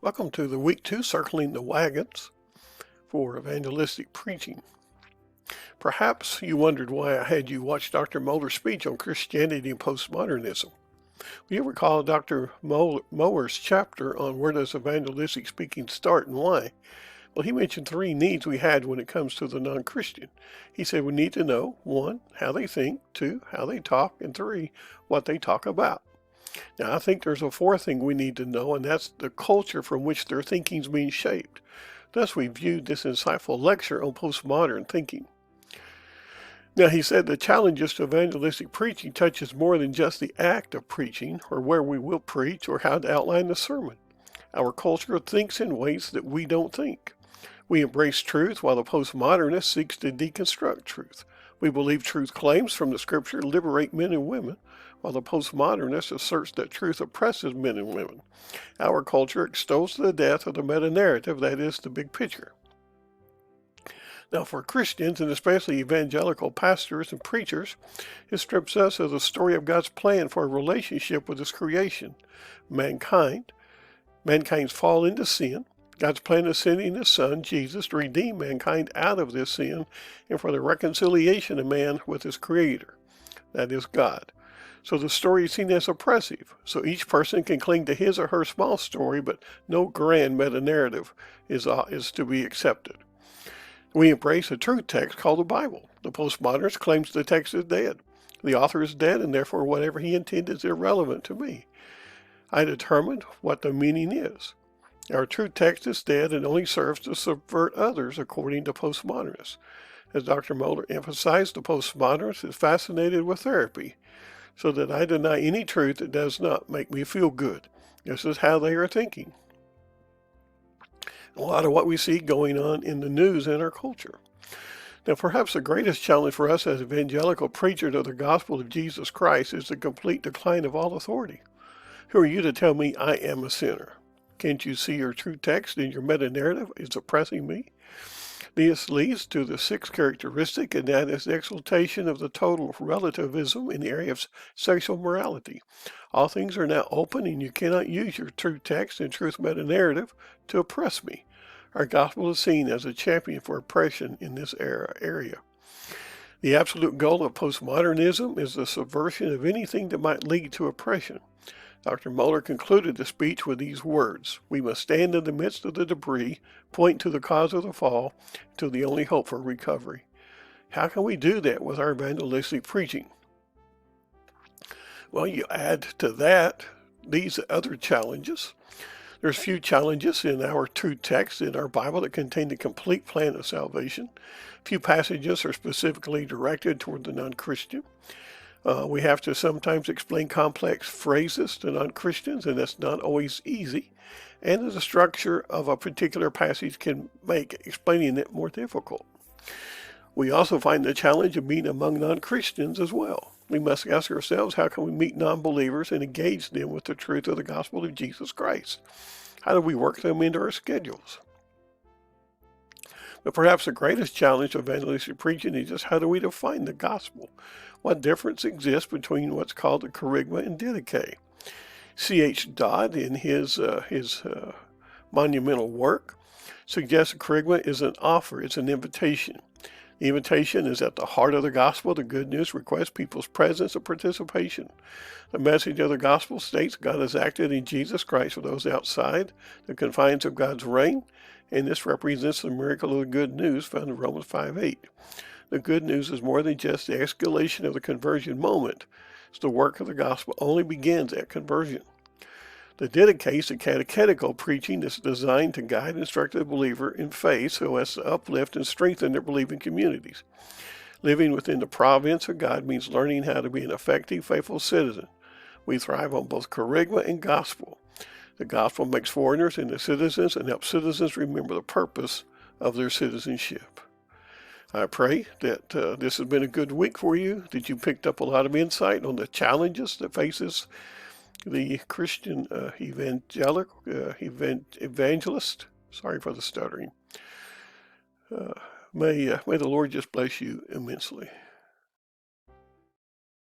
Welcome to the week 2 Circling the Wagons for evangelistic preaching. Perhaps you wondered why I had you watch Dr. Mohler's speech on Christianity and Postmodernism. You recall Dr. Mohler's chapter on where does evangelistic speaking start and why? Well, he mentioned 3 needs we had when it comes to the non-Christian. He said we need to know, 1, how they think, 2, how they talk, and 3, what they talk about. Now, I think there's a 4th thing we need to know, and that's the culture from which their thinking is being shaped. Thus, we viewed this insightful lecture on postmodern thinking. Now, he said the challenges to evangelistic preaching touches more than just the act of preaching, or where we will preach, or how to outline the sermon. Our culture thinks in ways that we don't think. We embrace truth while the postmodernist seeks to deconstruct truth. We believe truth claims from the scripture liberate men and women, while the postmodernist asserts that truth oppresses men and women. Our culture extols the death of the meta-narrative, that is, the big picture. Now, for Christians, and especially evangelical pastors and preachers, it strips us of the story of God's plan for a relationship with His creation, mankind's fall into sin, God's plan of sending His Son, Jesus, to redeem mankind out of this sin and for the reconciliation of man with his Creator, that is, God. So the story is seen as oppressive, so each person can cling to his or her small story, but no grand meta-narrative is to be accepted. We embrace a truth text called the Bible. The postmodernist claims the text is dead. The author is dead, and therefore whatever he intended is irrelevant to me. I determined what the meaning is. Our true text is dead and only serves to subvert others, according to postmodernists. As Dr. Mohler emphasized, the postmodernist is fascinated with therapy, so that I deny any truth that does not make me feel good. This is how they are thinking. A lot of what we see going on in the news and our culture. Now, perhaps the greatest challenge for us as evangelical preachers of the gospel of Jesus Christ is the complete decline of all authority. Who are you to tell me I am a sinner? Can't you see your true text in your meta-narrative is oppressing me? This leads to the 6th characteristic, and that is the exaltation of the total relativism in the area of sexual morality. All things are now open, and you cannot use your true text and truth meta-narrative to oppress me. Our gospel is seen as a champion for oppression in this area. The absolute goal of postmodernism is the subversion of anything that might lead to oppression. Dr. Mohler concluded the speech with these words: "We must stand in the midst of the debris, point to the cause of the fall, to the only hope for recovery." How can we do that with our evangelistic preaching? Well, you add to that these other challenges. There's few challenges in our true text in our Bible that contain the complete plan of salvation. Few passages are specifically directed toward the non-Christian. We have to sometimes explain complex phrases to non-Christians, and that's not always easy. And the structure of a particular passage can make explaining it more difficult. We also find the challenge of being among non-Christians as well. We must ask ourselves, how can we meet non-believers and engage them with the truth of the gospel of Jesus Christ? How do we work them into our schedules? But perhaps the greatest challenge of evangelistic preaching is just how do we define the gospel? What difference exists between what's called the kerygma and didache? C.H. Dodd, in his monumental work, suggests the kerygma is an offer, it's an invitation. The invitation is at the heart of the gospel. The good news requests people's presence and participation. The message of the gospel states God has acted in Jesus Christ for those outside the confines of God's reign, and this represents the miracle of the good news found in Romans 5:8. The good news is more than just the escalation of the conversion moment. So the work of the gospel only begins at conversion. The didache is a catechetical preaching that's designed to guide and instruct the believer in faith so as to uplift and strengthen their believing communities. Living within the providence of God means learning how to be an effective, faithful citizen. We thrive on both kerygma and gospel. The gospel makes foreigners into citizens and helps citizens remember the purpose of their citizenship. I pray that this has been a good week for you, that you picked up a lot of insight on the challenges that faces the Christian evangelist. Sorry for the stuttering. May the Lord just bless you immensely.